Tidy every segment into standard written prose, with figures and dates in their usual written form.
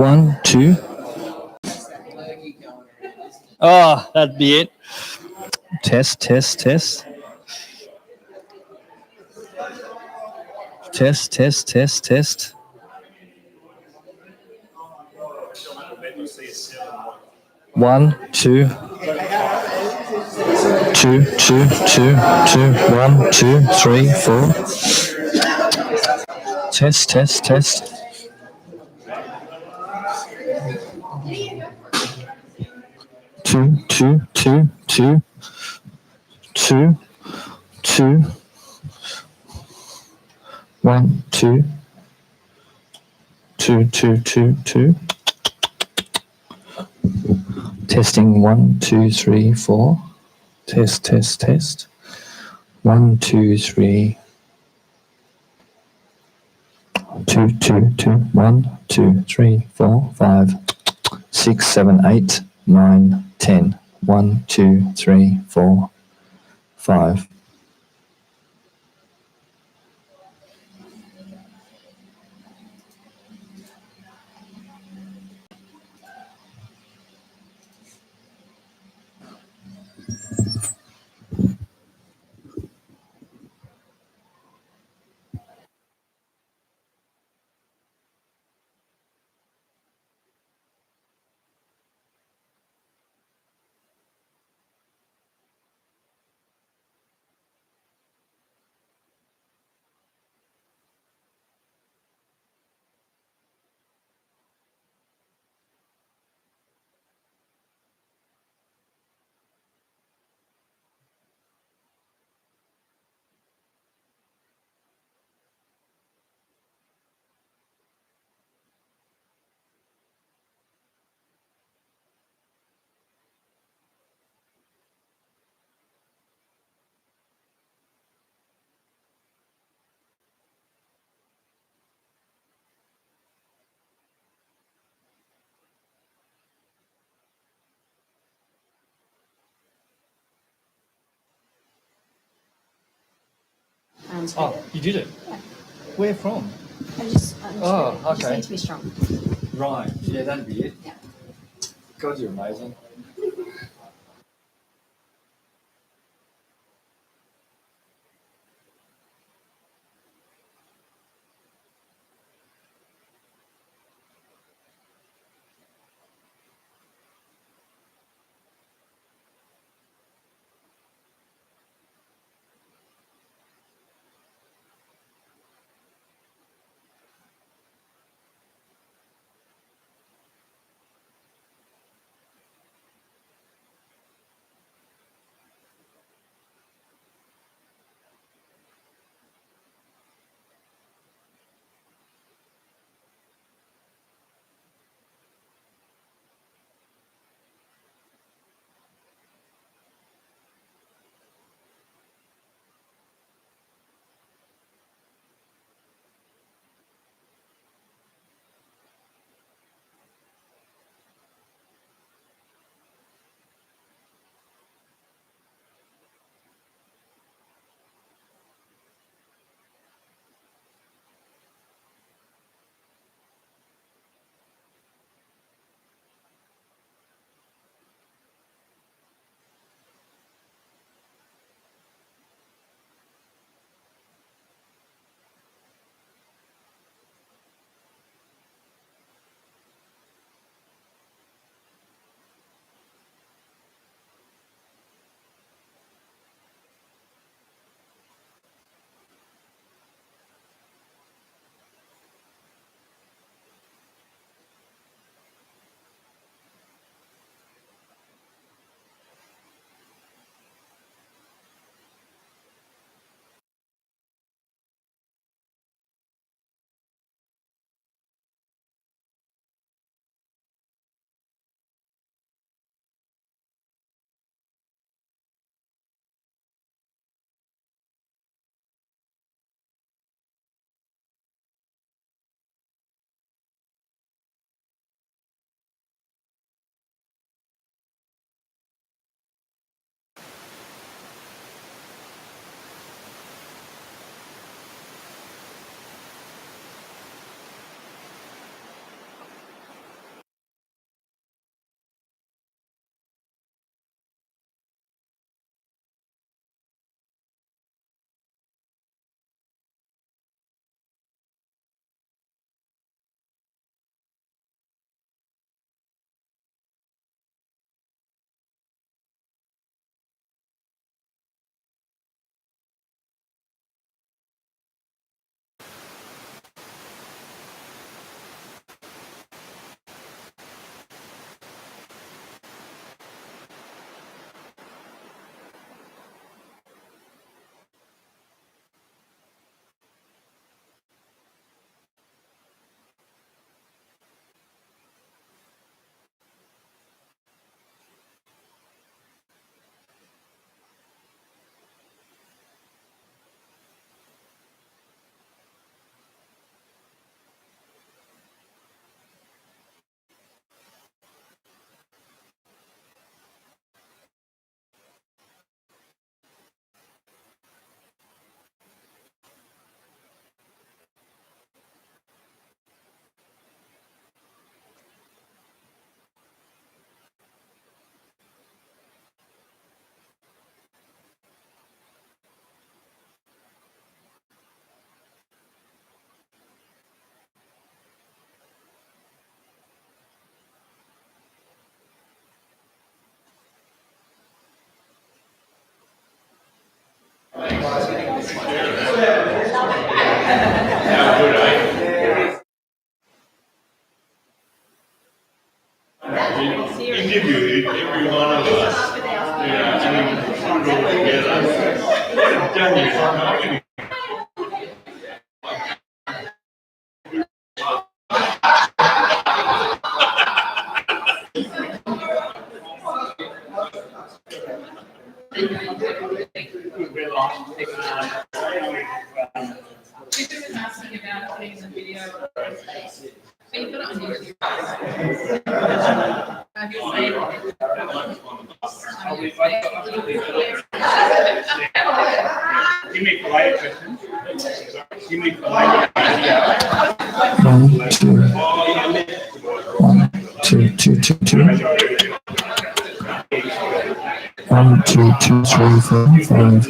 1, 2. Oh, that'd be it. Test, test, test. Test, test, test, test. 1, 2. 2, 2, 2, 2, 1, 2, 3, 4. Test, test, test. 2, 2, 2, 2, 2, 2. 1, 2, 2, 2, 2, 2. Testing 1, 2, 3, 4. Test, test, test. 1, 2, 3. 2, 2, 2. 1, 2, 3, 4, 5, 6, 7, 8, 9, 10. 1, 2, 3, 4, 5. Oh, you did it? Yeah. Where from? I'm just okay. need to be strong. Right. Yeah, that'd be it. Yeah. God, you're amazing. interviewed every one of us. Yeah, and then put it all together. What a done with asking about putting the video. But you put it on YouTube. Have you saved it? Give me polite questions. Give me polite One, two, three, four, five,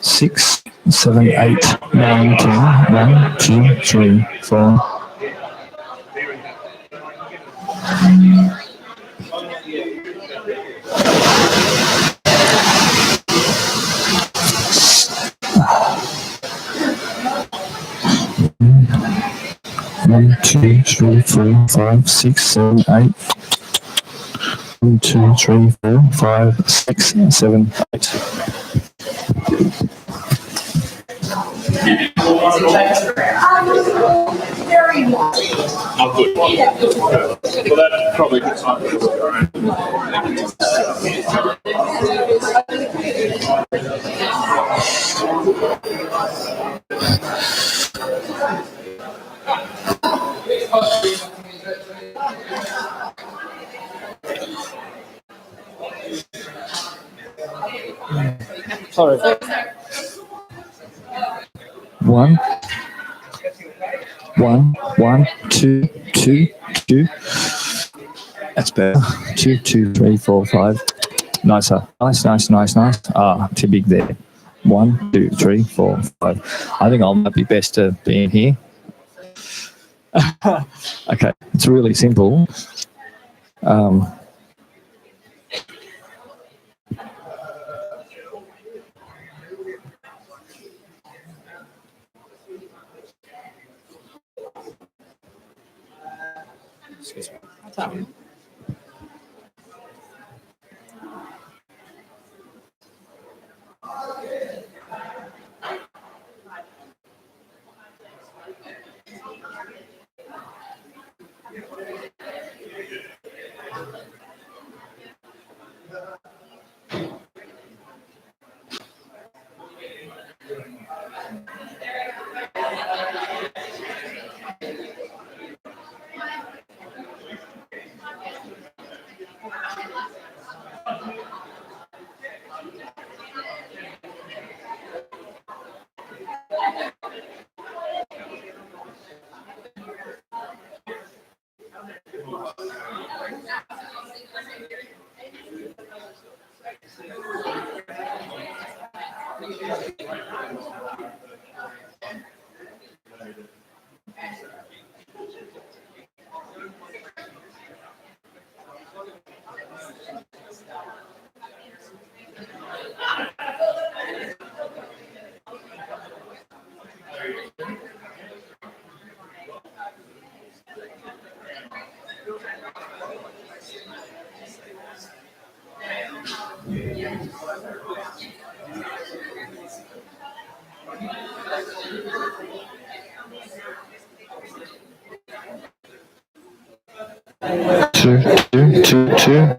6, 7, 8, 9, 10. 1, 2, 3, 4. One, two, three, four, five, 6, 7, 8. 1, 2, 3, 4, 5, 6, 7, 8. Oh, good. Well, that's probably a good time for us. Sorry. 1, 1, 1, 2, 2, 2. That's better. 2, 2, 3, 4, 5. Nicer. Nice. Ah, too big there. 1, 2, 3, 4, 5. I think I might be best to be in here. Okay, it's really simple. Two.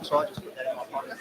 So I just put that in my pocket.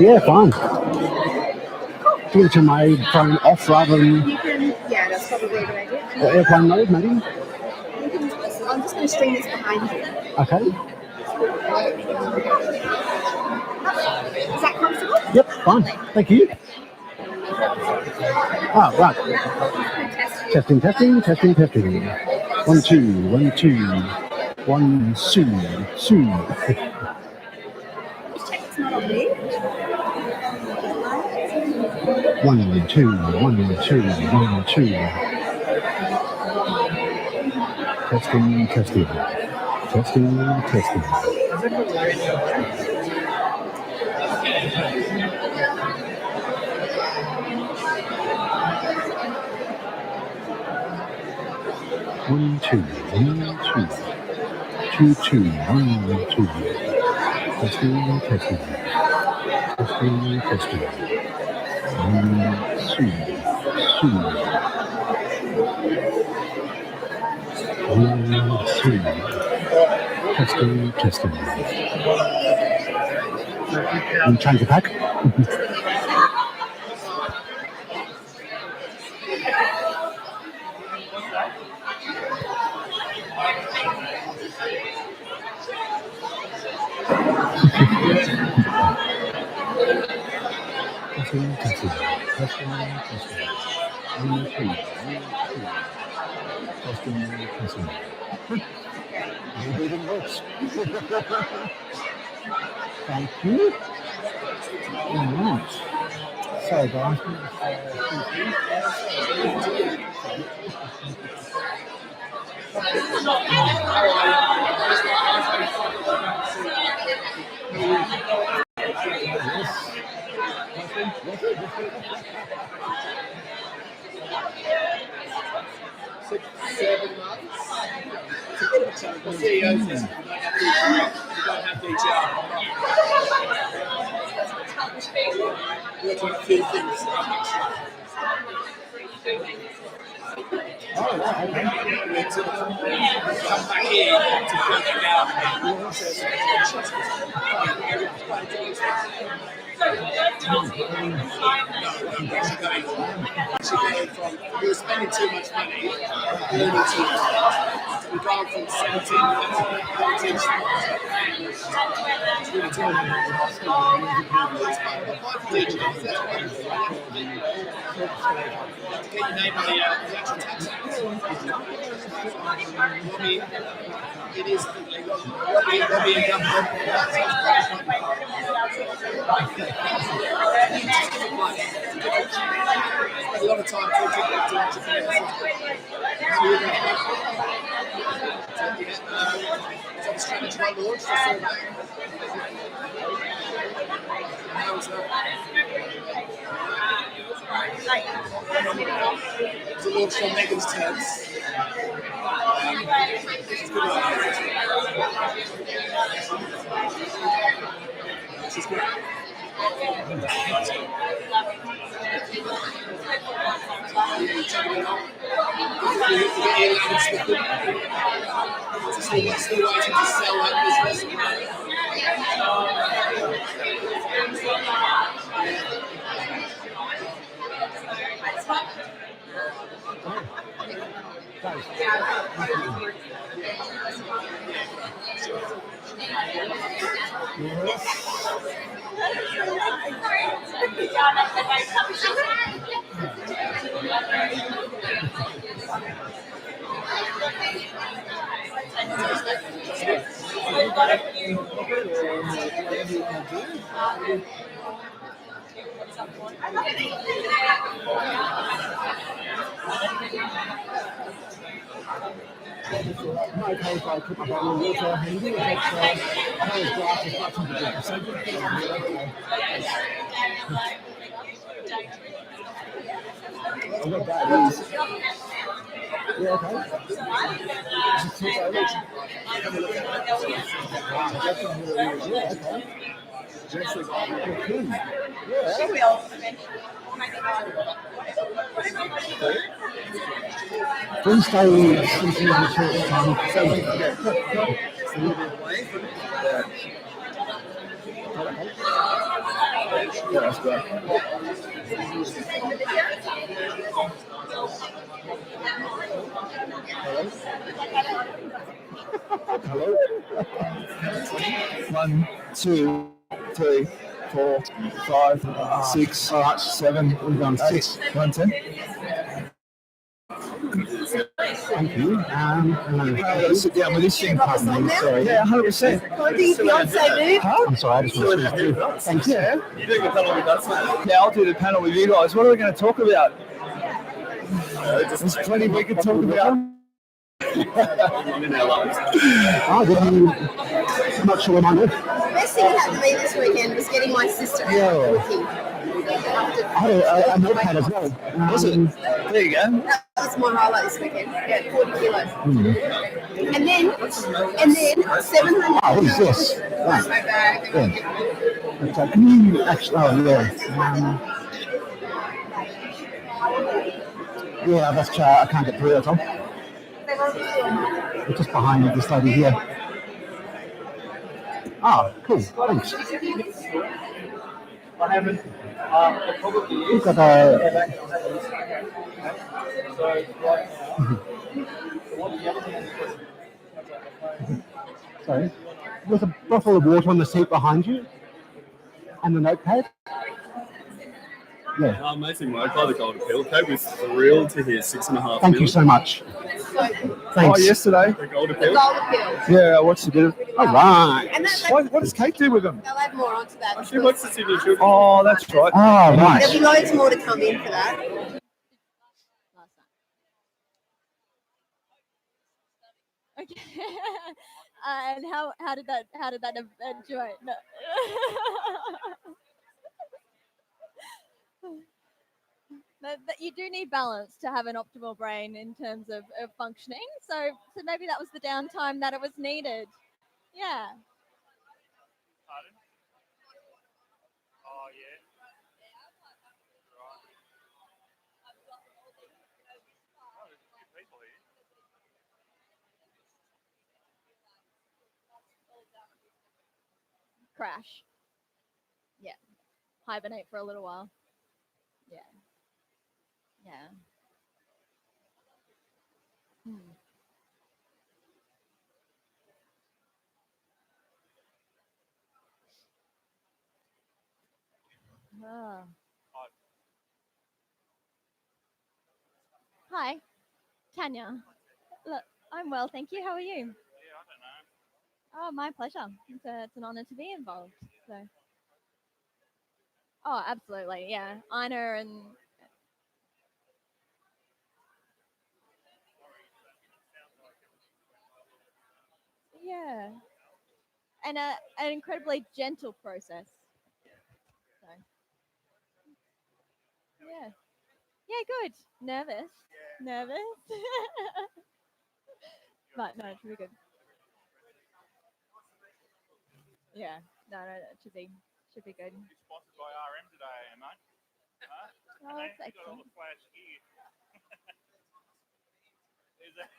Yeah, fine. Give it to my phone off rather than You can, yeah, that's probably a good idea. airplane mode, maybe. I'm just going to stream this behind you. Okay. Is that comfortable? Yep, fine. Thank you. Ah, right. Testing. 1, 2, 1, 2. 1, Sue. Just check it's not on me. 1, 2. Testing. 1, 2. 2, 2. 1, 2. Testing. 1, 2. Testing. You change the pack? Testing. 1, 2. Testing. Everything works. Thank you. All right. Sorry, guys. Six, 7 months. The CEO says you don't have detail. We're doing a few things. Oh, right, okay. We're to come back in to bring it out and process we were spending too much money, learning too much. We've gone from 17 months to 14 months. It's really tough. To get your name on the actual tax it is lobby and government. A lot of time talking to entrepreneurs. So the strategy I launched for how was that? It was launched on Megan's terms. This is good. Still waiting to sell that business. I'm okay if I put my bottle of water handy. If it's I know his glass is much more good. So just put it on here. I've got that. Yeah, okay. Please stay something in the short time. So we can get a little bit away from it. Yeah, that's great. Hello? 1, 2, 3, 4, 5, 6, 7, 8, 9, 10. Thank you. I'm going to sit down with this thing. Sorry. Yeah, 100%. What do you Beyonce move? I'm sorry, I just want to do. Thanks. Yeah. You're doing the panel with us, mate. Yeah, I'll do the panel with you guys. What are we going to talk about? There's plenty we could talk about. In our lives. I'm not sure what I know. The best thing that happened to me this weekend was getting my sister out Yeah. walking. I had a notepad as well. Was it? There you go. That was my highlight this weekend. Yeah, 40 kilos. And then 700. Oh, what is this? That's my bag. Yeah. Okay. Can you actually? Oh, yeah. Yeah, that's I can't get through that, Tom. It's just behind this lady here. Ah, cool. Thanks. I haven't. Probably We've got a. Sorry. There's a bottle of water on the seat behind you, and the notepad. Yeah. Amazing work by the Golden Pill. Kate was thrilled to hear 6.5 Thank you so much. Oh, Thanks. yesterday. The Golden The Pill. golden pills. Yeah, I watched a bit of. All right. And that, What does Kate do with them? they'll add more onto that. She works at Sydney Children's. Oh, that's right. Oh, There'll be right. loads more to come in for that. Okay. And how did that enjoy? No. That you do need balance to have an optimal brain in terms of functioning. So maybe that was the downtime that it was needed. Yeah. Pardon? Oh, yeah. Crash. Yeah. Hibernate for a little while. Yeah. Yeah. Oh. Hi, Tanya. Look, I'm well, thank you. How are you? Yeah, I don't know. Oh, my pleasure. It's an honor to be involved. So. Oh, absolutely. Yeah, Ina and. Yeah, and an incredibly gentle process. So. Yeah. Yeah, good. Nervous. Nervous. But no, it should be good. Yeah. No, it should be. Should be good. Sponsored by RM today, mate. Oh, that's Got all excellent. the flash gear. Is that?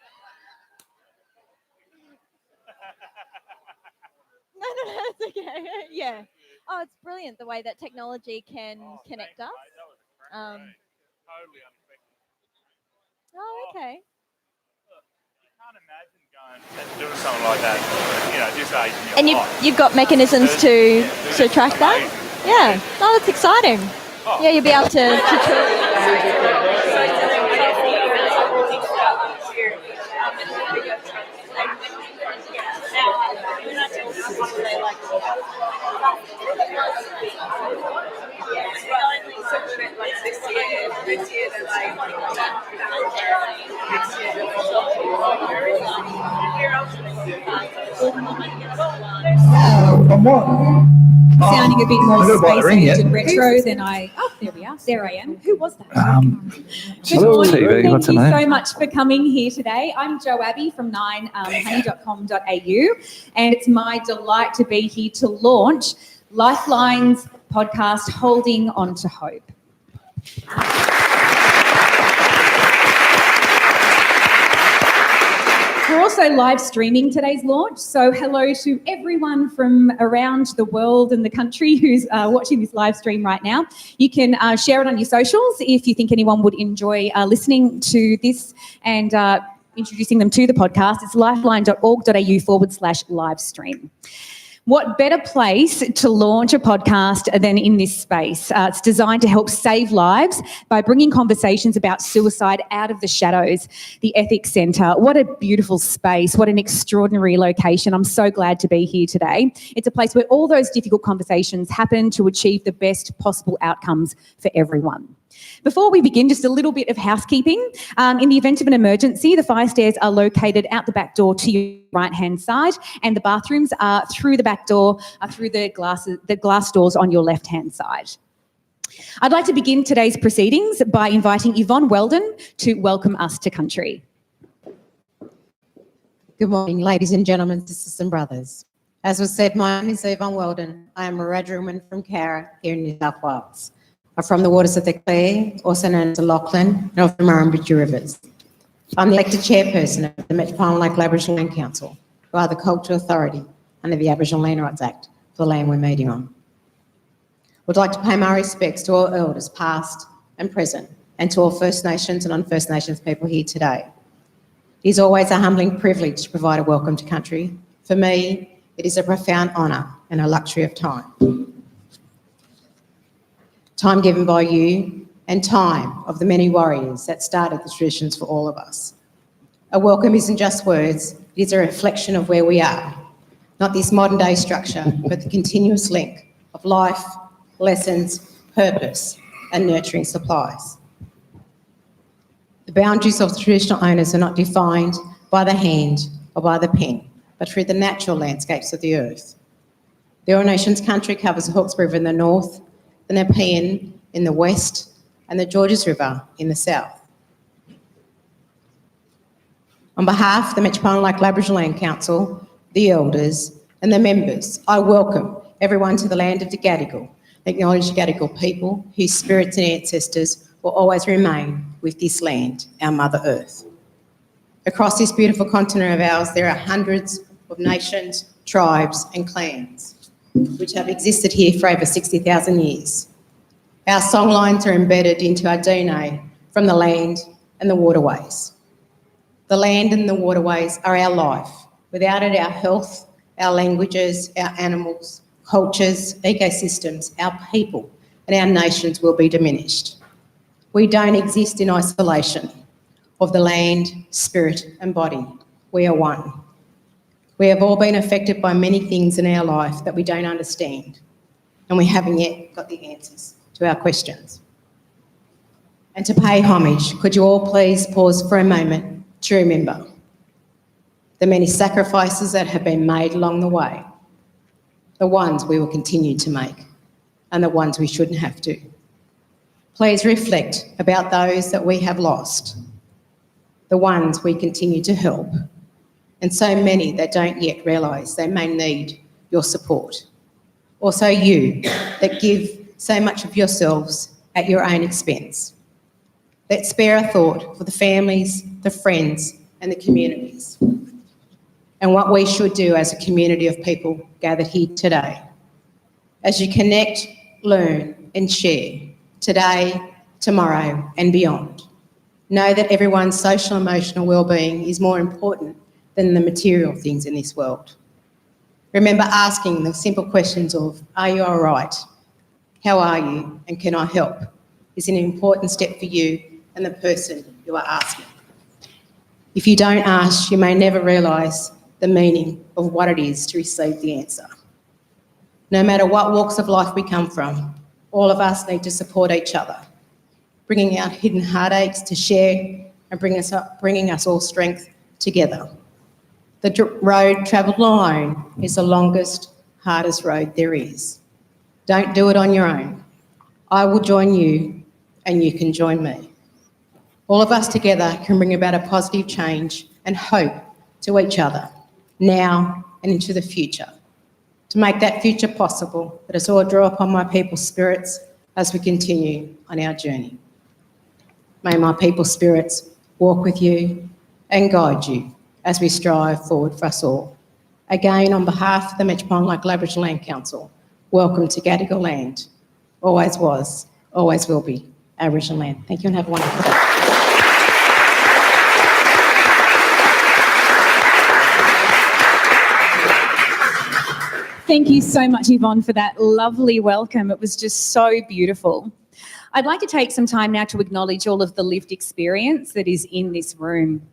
No, it's okay. Yeah. Oh, it's brilliant the way that technology can connect us. Mate, that was a cracker, Um, Totally unexpected. oh, okay. You can't imagine going and doing something like that, this age in your And life. you've got mechanisms to track that. Yeah. Oh, that's exciting. Yeah, you'll be able Sounding a bit more I gotta buy the ring space-age yet. and retro than I... Oh, there we are. There I am. Who was that? Good Hello, morning. TV, Thank what's her you name? so much for coming here today. I'm Jo Abbey from 9honey.com.au, and it's my delight to be here to launch Lifeline's podcast, Holding On to Hope. We're also live streaming today's launch, so hello to everyone from around the world and the country who's watching this live stream right now. You can share it on your socials if you think anyone would enjoy listening to this and introducing them to the podcast. It's lifeline.org.au/live stream. What better place to launch a podcast than in this space? It's designed to help save lives by bringing conversations about suicide out of the shadows. The Ethics Centre, what a beautiful space, what an extraordinary location. I'm so glad to be here today. It's a place where all those difficult conversations happen to achieve the best possible outcomes for everyone. Before we begin, just a little bit of housekeeping. In the event of an emergency, the fire stairs are located out the back door to your right-hand side, and the bathrooms are through the back door, through the glass doors on your left-hand side. I'd like to begin today's proceedings by inviting Yvonne Weldon to welcome us to country. Good morning, ladies and gentlemen, sisters and brothers. As was said, my name is Yvonne Weldon. I am a Wiradjuri woman from Cowra here in New South Wales. I'm from the waters of the Clare, also known as the Lachlan, and of the Murrumbidgee Rivers. I'm the elected chairperson of the Metropolitan Lake Aboriginal Land Council, who are the cultural authority under the Aboriginal Land Rights Act for the land we're meeting on. I would like to pay my respects to all elders past and present, and to all First Nations and non-First Nations people here today. It is always a humbling privilege to provide a welcome to country. For me, it is a profound honour and a luxury of time. Time given by you, and time of the many warriors that started the traditions for all of us. A welcome isn't just words, it is a reflection of where we are. Not this modern day structure, but the continuous link of life, lessons, purpose, and nurturing supplies. The boundaries of the traditional owners are not defined by the hand or by the pen, but through the natural landscapes of the earth. The Eora Nations country covers the Hawkesbury River in the north, the Nepean in the west, and the Georges River in the south. On behalf of the Metropolitan Lake Aboriginal Land Council, the elders, and the members, I welcome everyone to the land of the Gadigal, acknowledge the Gadigal people whose spirits and ancestors will always remain with this land, our Mother Earth. Across this beautiful continent of ours, there are hundreds of nations, tribes, and clans which have existed here for over 60,000 years. Our songlines are embedded into our DNA from the land and the waterways. The land and the waterways are our life. Without it, our health, our languages, our animals, cultures, ecosystems, our people, and our nations will be diminished. We don't exist in isolation of the land, spirit, and body. We are one. We have all been affected by many things in our life that we don't understand, and we haven't yet got the answers to our questions. And to pay homage, could you all please pause for a moment to remember the many sacrifices that have been made along the way, the ones we will continue to make, and the ones we shouldn't have to. Please reflect about those that we have lost, the ones we continue to help, and so many that don't yet realise they may need your support. Also you that give so much of yourselves at your own expense. Let's spare a thought for the families, the friends and the communities, and what we should do as a community of people gathered here today. As you connect, learn and share today, tomorrow and beyond, know that everyone's social and emotional well-being is more important than the material things in this world. Remember asking the simple questions of, are you all right? How are you? And can I help? Is an important step for you and the person you are asking. If you don't ask, you may never realise the meaning of what it is to receive the answer. No matter what walks of life we come from, all of us need to support each other, bringing our hidden heartaches to share and bringing us all strength together. The road travelled alone is the longest, hardest road there is. Don't do it on your own. I will join you and you can join me. All of us together can bring about a positive change and hope to each other, now and into the future. To make that future possible, let us all draw upon my people's spirits as we continue on our journey. May my people's spirits walk with you and guide you as we strive forward for us all. Again, on behalf of the Metropolitan Local Aboriginal Land Council, welcome to Gadigal land. Always was, always will be Aboriginal land. Thank you and have a wonderful day. Thank you so much, Yvonne, for that lovely welcome. It was just so beautiful. I'd like to take some time now to acknowledge all of the lived experience that is in this room.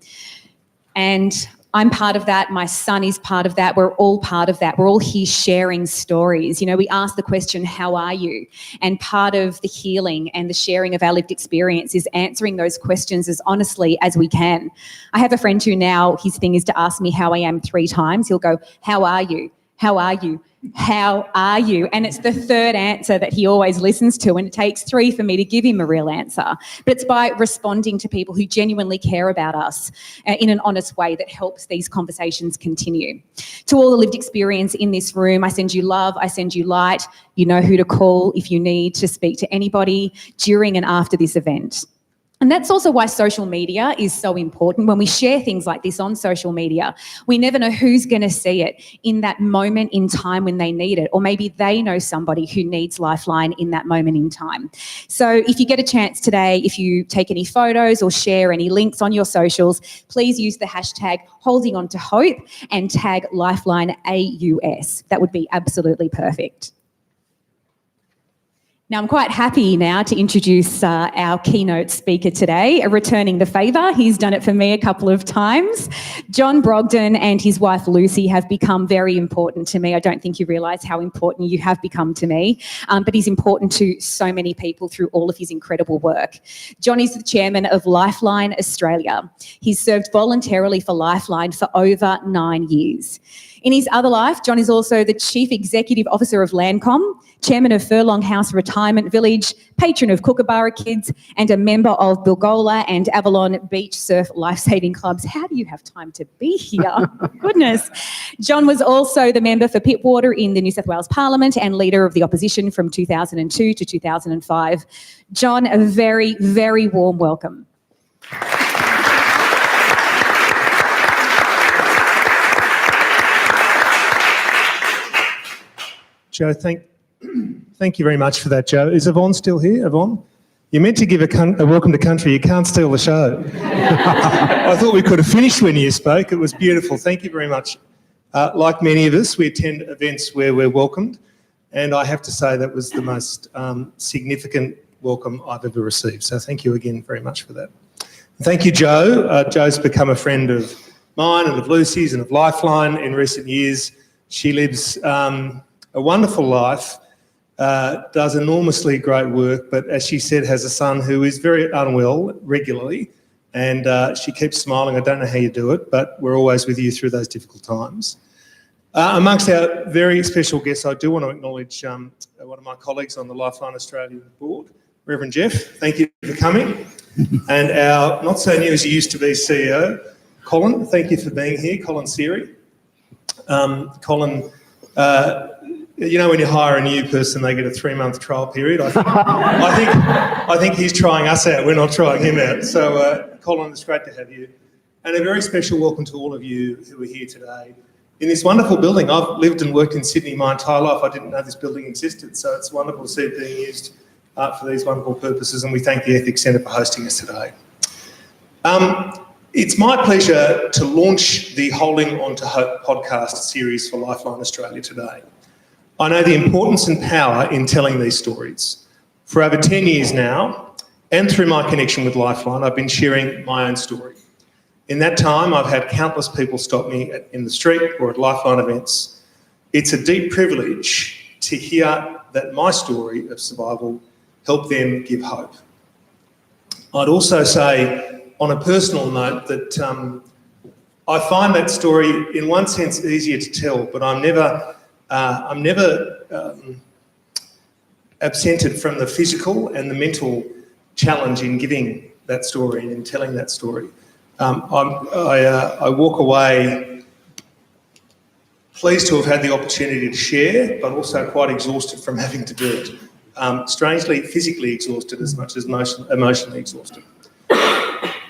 And I'm part of that. My son is part of that. We're all part of that. We're all here sharing stories. You know, we ask the question, how are you? And part of the healing and the sharing of our lived experience is answering those questions as honestly as we can. I have a friend who now his thing is to ask me how I am 3 times. He'll go, how are you? How are you? How are you? And it's the third answer that he always listens to, and it takes 3 for me to give him a real answer. But it's by responding to people who genuinely care about us in an honest way that helps these conversations continue. To all the lived experience in this room, I send you love, I send you light. You know who to call if you need to speak to anybody during and after this event. And that's also why social media is so important. When we share things like this on social media, we never know who's going to see it in that moment in time when they need it, or maybe they know somebody who needs Lifeline in that moment in time. So if you get a chance today, if you take any photos or share any links on your socials, please use the hashtag holding on to hope and tag Lifeline AUS. That would be absolutely perfect. Now, I'm quite happy now to introduce our keynote speaker today, returning the favour. He's done it for me a couple of times. John Brogden and his wife Lucy have become very important to me. I don't think you realise how important you have become to me, but he's important to so many people through all of his incredible work. John is the chairman of Lifeline Australia. He's served voluntarily for Lifeline for over 9 years. In his other life, John is also the Chief Executive Officer of Landcom, Chairman of Furlong House Retirement Village, patron of Kookaburra Kids, and a member of Bilgola and Avalon Beach Surf Lifesaving Clubs. How do you have time to be here? Goodness. John was also the member for Pittwater in the New South Wales Parliament and leader of the opposition from 2002 to 2005. John, a very, very warm welcome. Joe, thank you very much for that, Joe. Is Yvonne still here? Yvonne? You're meant to give a welcome to country. You can't steal the show. I thought we could have finished when you spoke. It was beautiful. Thank you very much. Like many of us, we attend events where we're welcomed, and I have to say that was the most significant welcome I've ever received. So thank you again very much for that. Thank you, Joe. Joe's become a friend of mine and of Lucy's and of Lifeline in recent years. She lives a wonderful life, does enormously great work, but as she said, has a son who is very unwell regularly, and she keeps smiling. I don't know how you do it, but we're always with you through those difficult times. Amongst our very special guests, I do want to acknowledge one of my colleagues on the Lifeline Australia board, Reverend Jeff. Thank you for coming. And our not so new as he used to be CEO, Colin. Thank you for being here, Colin Seary. Colin you know, when you hire a new person, they get a 3-month trial period. I think he's trying us out. We're not trying him out. So, Colin, it's great to have you. And a very special welcome to all of you who are here today in this wonderful building. I've lived and worked in Sydney my entire life. I didn't know this building existed, so it's wonderful to see it being used for these wonderful purposes, and we thank the Ethics Centre for hosting us today. It's my pleasure to launch the Holding On to Hope podcast series for Lifeline Australia today. I know the importance and power in telling these stories. For over 10 years now, and through my connection with Lifeline, I've been sharing my own story. In that time, I've had countless people stop me in the street or at Lifeline events. It's a deep privilege to hear that my story of survival helped them give hope. I'd also say, on a personal note, that I find that story in one sense easier to tell, but I'm never absented from the physical and the mental challenge in giving that story and in telling that story. I walk away pleased to have had the opportunity to share, but also quite exhausted from having to do it. Strangely, physically exhausted as much as emotionally exhausted.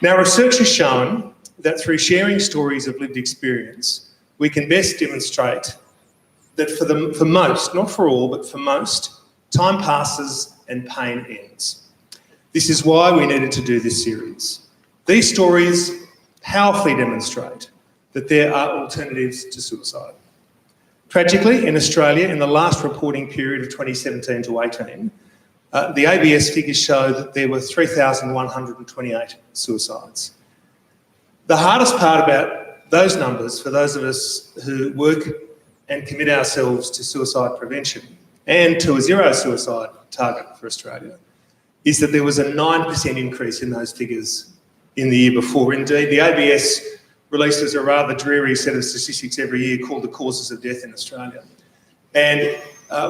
Now, research has shown that through sharing stories of lived experience, we can best demonstrate that for most, not for all, but for most, time passes and pain ends. This is why we needed to do this series. These stories powerfully demonstrate that there are alternatives to suicide. Tragically, in Australia, in the last reporting period of 2017 to 18, the ABS figures show that there were 3,128 suicides. The hardest part about those numbers, for those of us who work and commit ourselves to suicide prevention and to a zero suicide target for Australia, is that there was a 9% increase in those figures in the year before. Indeed, the ABS releases a rather dreary set of statistics every year called the causes of death in Australia. And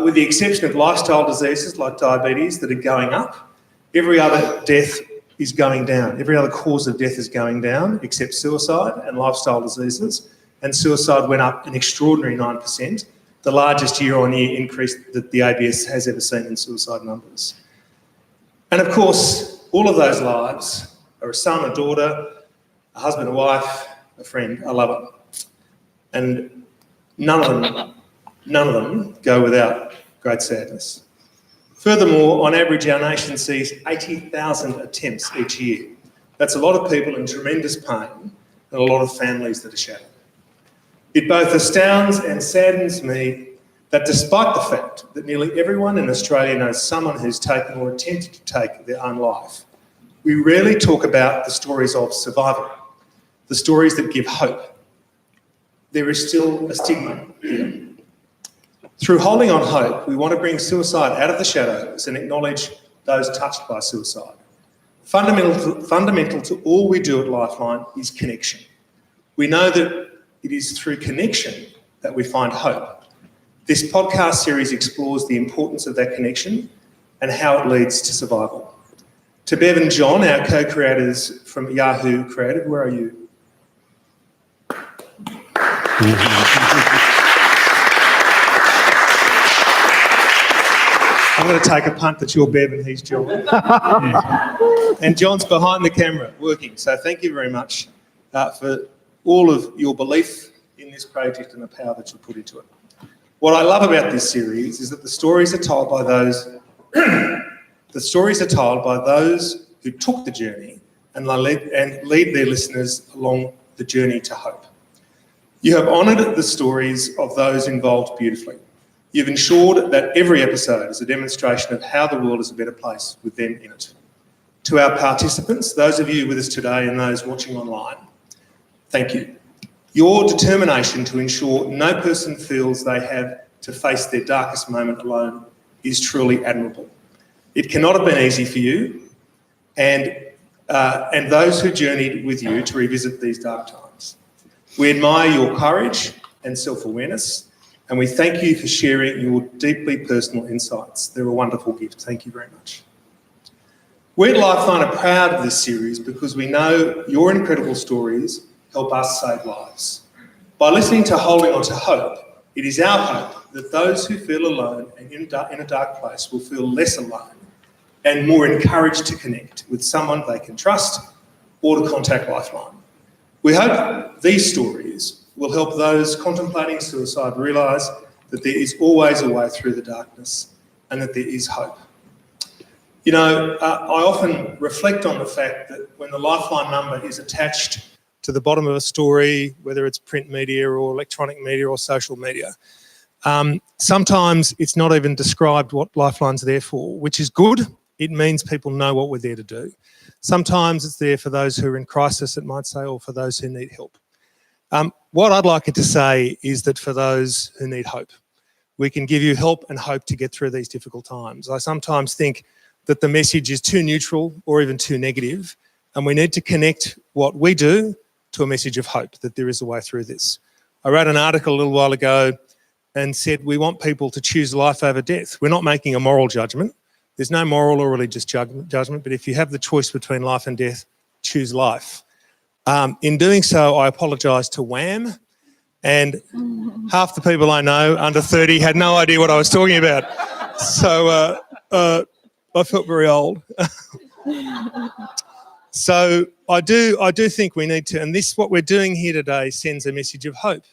with the exception of lifestyle diseases like diabetes that are going up, every other death is going down. Every other cause of death is going down except suicide and lifestyle diseases. And suicide went up an extraordinary 9%, the largest year-on-year increase that the ABS has ever seen in suicide numbers. And of course, all of those lives are a son, a daughter, a husband, a wife, a friend, a lover. And none of them go without great sadness. Furthermore, on average, our nation sees 80,000 attempts each year. That's a lot of people in tremendous pain and a lot of families that are shattered. It both astounds and saddens me that despite the fact that nearly everyone in Australia knows someone who's taken or attempted to take their own life, we rarely talk about the stories of survival, the stories that give hope. There is still a stigma here. Through Holding On Hope, we want to bring suicide out of the shadows and acknowledge those touched by suicide. Fundamental to all we do at Lifeline is connection. We know that it is through connection that we find hope. This podcast series explores the importance of that connection and how it leads to survival. To Bev and John, our co-creators from Yahoo Creative, where are you? I'm going to take a punt that you're Bev and he's John. Yeah. And John's behind the camera working. So thank you very much for all of your belief in this project and the power that you put into it. What I love about this series is that the stories are told by those who took the journey and lead their listeners along the journey to hope. You have honoured the stories of those involved beautifully. You've ensured that every episode is a demonstration of how the world is a better place with them in it. To our participants, those of you with us today and those watching online, thank you. Your determination to ensure no person feels they have to face their darkest moment alone is truly admirable. It cannot have been easy for you and those who journeyed with you to revisit these dark times. We admire your courage and self-awareness, and we thank you for sharing your deeply personal insights. They're a wonderful gift. Thank you very much. We at Lifeline are proud of this series because we know your incredible stories help us save lives. By listening to Holding On to Hope, it is our hope that those who feel alone and in a dark place will feel less alone and more encouraged to connect with someone they can trust or to contact Lifeline. We hope these stories will help those contemplating suicide realise that there is always a way through the darkness and that there is hope. You know, I often reflect on the fact that when the Lifeline number is attached to the bottom of a story, whether it's print media or electronic media or social media, sometimes it's not even described what Lifeline's there for, which is good. It means people know what we're there to do. Sometimes it's there for those who are in crisis, it might say, or for those who need help. What I'd like it to say is that for those who need hope, we can give you help and hope to get through these difficult times. I sometimes think that the message is too neutral or even too negative, and we need to connect what we do to a message of hope, that there is a way through this. I wrote an article a little while ago and said we want people to choose life over death. We're not making a moral judgment. There's no moral or religious judgment, but if you have the choice between life and death, choose life. In doing so, I apologise to Wham, and half the people I know under 30 had no idea what I was talking about. So I felt very old. So I do think we need to, and this, what we're doing here today, sends a message of hope,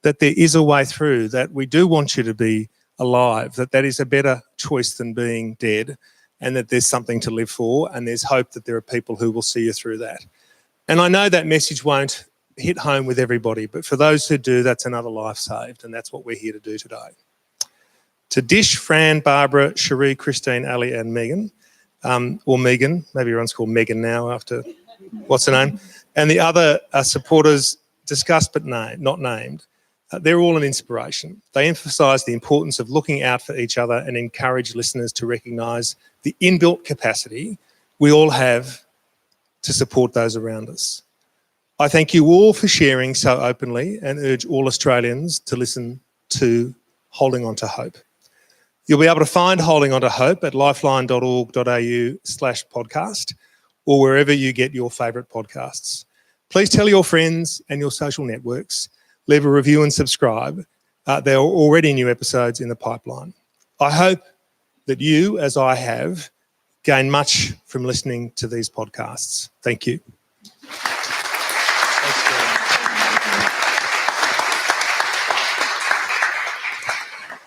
that there is a way through, that we do want you to be alive, that is a better choice than being dead, and that there's something to live for, and there's hope that there are people who will see you through that. And I know that message won't hit home with everybody, but for those who do, that's another life saved, and that's what we're here to do today. To Dish, Fran, Barbara, Cherie, Christine, Ali and Megan, or Megan, maybe everyone's called Megan now after what's her name, and the other supporters discussed but not named, they're all an inspiration. They emphasise the importance of looking out for each other and encourage listeners to recognise the inbuilt capacity we all have to support those around us. I thank you all for sharing so openly and urge all Australians to listen to Holding On to Hope. You'll be able to find Holding On to Hope at lifeline.org.au/podcast or wherever you get your favourite podcasts. Please tell your friends and your social networks. Leave a review and subscribe. There are already new episodes in the pipeline. I hope that you, as I have, gain much from listening to these podcasts. Thank you.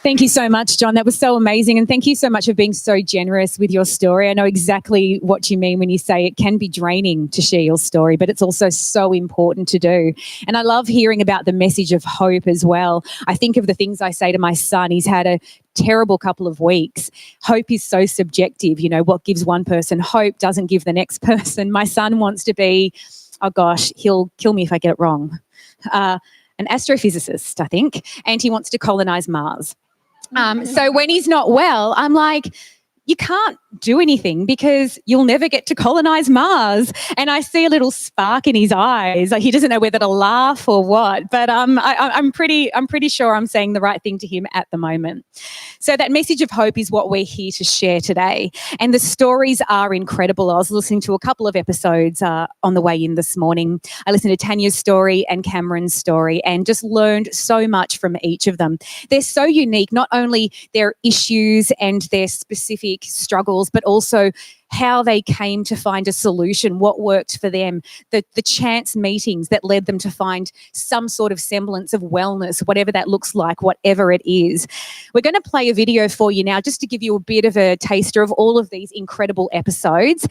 Thank you so much, John. That was so amazing. And thank you so much for being so generous with your story. I know exactly what you mean when you say it can be draining to share your story, but it's also so important to do. And I love hearing about the message of hope as well. I think of the things I say to my son. He's had a terrible couple of weeks. Hope is so subjective. You know, what gives one person hope doesn't give the next person. My son wants to be, oh gosh, he'll kill me if I get it wrong, an astrophysicist, I think, and he wants to colonize Mars. So when he's not well, I'm like, you can't do anything because you'll never get to colonize Mars. And I see a little spark in his eyes. Like he doesn't know whether to laugh or what. But I'm pretty sure I'm saying the right thing to him at the moment. So that message of hope is what we're here to share today. And the stories are incredible. I was listening to a couple of episodes on the way in this morning. I listened to Tanya's story and Cameron's story and just learned so much from each of them. They're so unique, not only their issues and their specific struggles, but also how they came to find a solution, what worked for them, the chance meetings that led them to find some sort of semblance of wellness, whatever that looks like, whatever it is. We're going to play a video for you now just to give you a bit of a taster of all of these incredible episodes.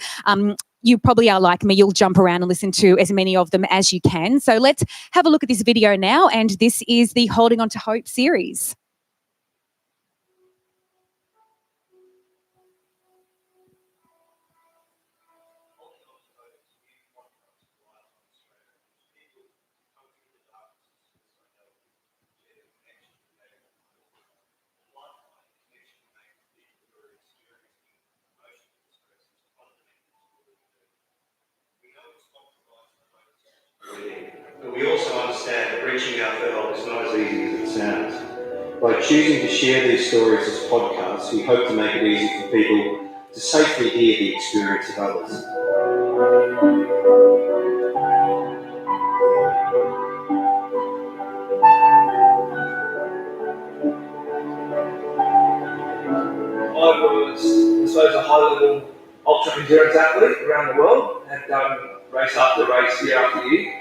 You probably are like me, you'll jump around and listen to as many of them as you can. So let's have a look at this video now, and this is the Holding On to Hope series. But we also understand that reaching out for help is not as easy as it sounds. By choosing to share these stories as podcasts, we hope to make it easy for people to safely hear the experience of others. high-level ultra endurance athlete around the world, had done race after race, year after year.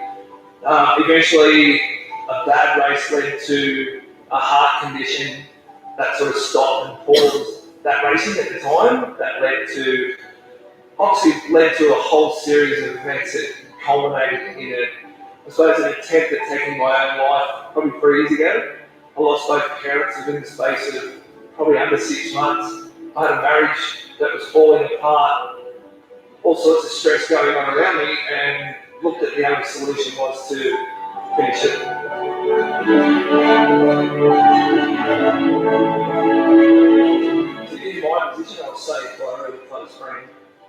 Eventually, a bad race led to a heart condition that sort of stopped and paused that racing at the time. That led to a whole series of events that culminated in I suppose, an attempt at taking my own life probably 3 years ago. I lost both parents within the space of probably under 6 months. I had a marriage that was falling apart, all sorts of stress going on around me, and looked at the only solution was to finish it. So in my position, I was saved by a really close friend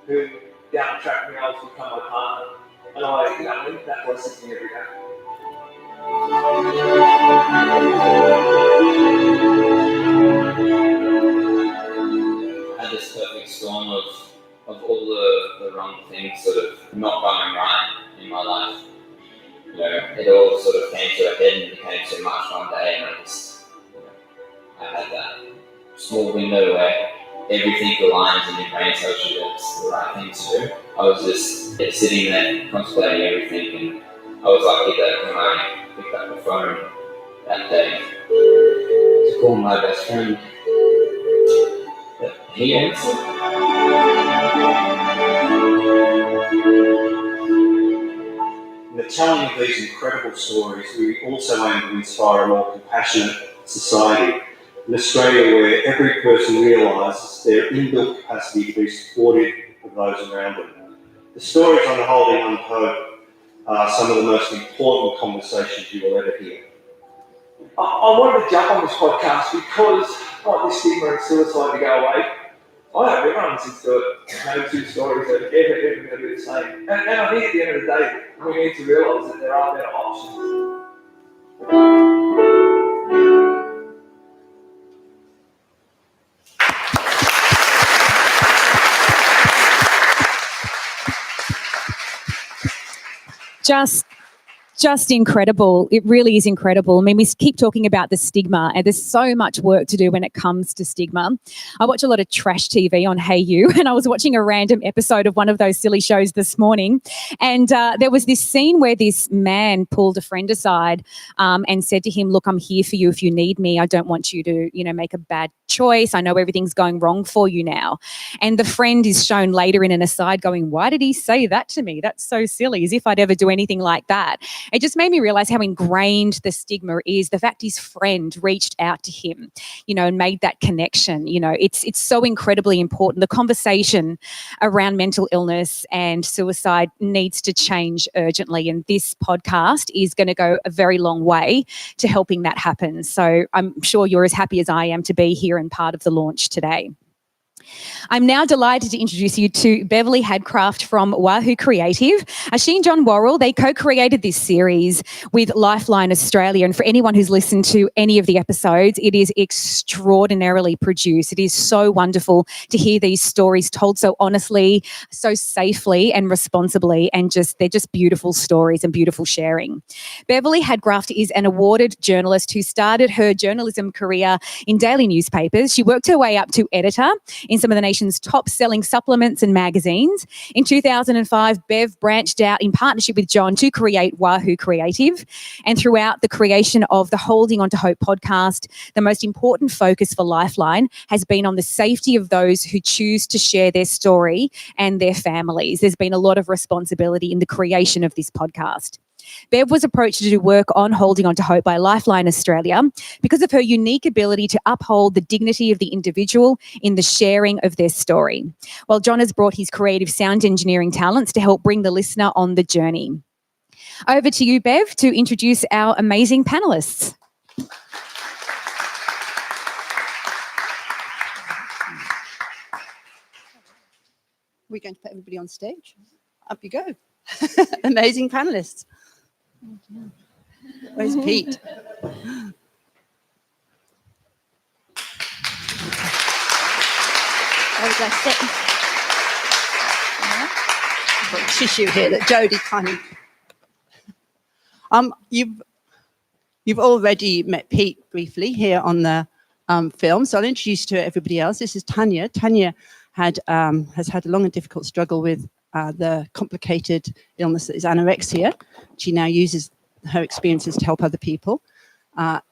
who down the track me, I was become my partner. And I link that blessing to me every day. I had this perfect storm of all the wrong things sort of not going right in my life. You know, it all sort of came to a head and became too much one day, and I had that small window where everything aligns and your brain tells you that's the right thing to do. I was just sitting there contemplating everything, and I was lucky that when I picked up the phone that day to call my best friend, that he answered. In the telling of these incredible stories, we also aim to inspire a more compassionate society. In Australia, where every person realises their inbuilt capacity to be supportive of those around them. The stories on Holding On to Hope are some of the most important conversations you will ever hear. I wanted to jump on this podcast because I want this stigma and suicide to go away. I hope everyone listens to it. No two stories that are ever going to be the same. And I think at the end of the day, we need to realise that there are better options. Just incredible. It really is incredible. I mean, we keep talking about the stigma, and there's so much work to do when it comes to stigma. I watch a lot of trash TV on Hey You, and I was watching a random episode of one of those silly shows this morning, and there was this scene where this man pulled a friend aside and said to him, "Look, I'm here for you if you need me. I don't want you to, make a bad choice. I know everything's going wrong for you now." And the friend is shown later in an aside going, "Why did he say that to me? That's so silly, as if I'd ever do anything like that." It just made me realize how ingrained the stigma is. The fact his friend reached out to him, and made that connection. It's so incredibly important. The conversation around mental illness and suicide needs to change urgently. And this podcast is going to go a very long way to helping that happen. So I'm sure you're as happy as I am to be here and part of the launch today. I'm now delighted to introduce you to Beverly Hadcraft from Wahoo Creative. She and John Worrell, they co-created this series with Lifeline Australia. And for anyone who's listened to any of the episodes, it is extraordinarily produced. It is so wonderful to hear these stories told so honestly, so safely and responsibly, and they're just beautiful stories and beautiful sharing. Beverly Hadcraft is an awarded journalist who started her journalism career in daily newspapers. She worked her way up to editor in some of the nation's top-selling supplements and magazines. In 2005, Bev branched out in partnership with John to create Wahoo Creative. And throughout the creation of the Holding On to Hope podcast, the most important focus for Lifeline has been on the safety of those who choose to share their story and their families. There's been a lot of responsibility in the creation of this podcast. Bev was approached to do work on Holding On to Hope by Lifeline Australia because of her unique ability to uphold the dignity of the individual in the sharing of their story, while John has brought his creative sound engineering talents to help bring the listener on the journey. Over to you, Bev, to introduce our amazing panellists. We're going to put everybody on stage. Up you go. Amazing panellists. Where's Pete? Where would I sit? I've got a tissue here that Jodie kind of... You've already met Pete briefly here on the film, so I'll introduce you to everybody else. This is Tanya. Tanya has had a long and difficult struggle with the complicated illness that is anorexia. She now uses her experiences to help other people.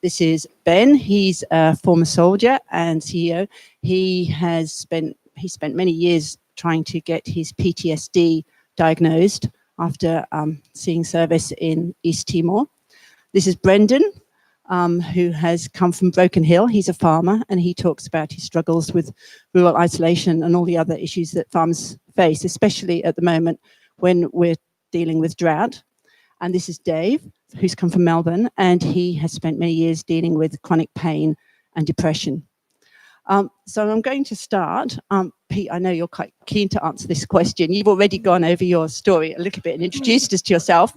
This is Ben. He's a former soldier and CEO. He spent many years trying to get his PTSD diagnosed after seeing service in East Timor. This is Brendan, who has come from Broken Hill. He's a farmer, and he talks about his struggles with rural isolation and all the other issues that farmers face, especially at the moment when we're dealing with drought. And this is Dave, who's come from Melbourne, and he has spent many years dealing with chronic pain and depression. So I'm going to start. Pete, I know you're quite keen to answer this question. You've already gone over your story a little bit and introduced us to yourself.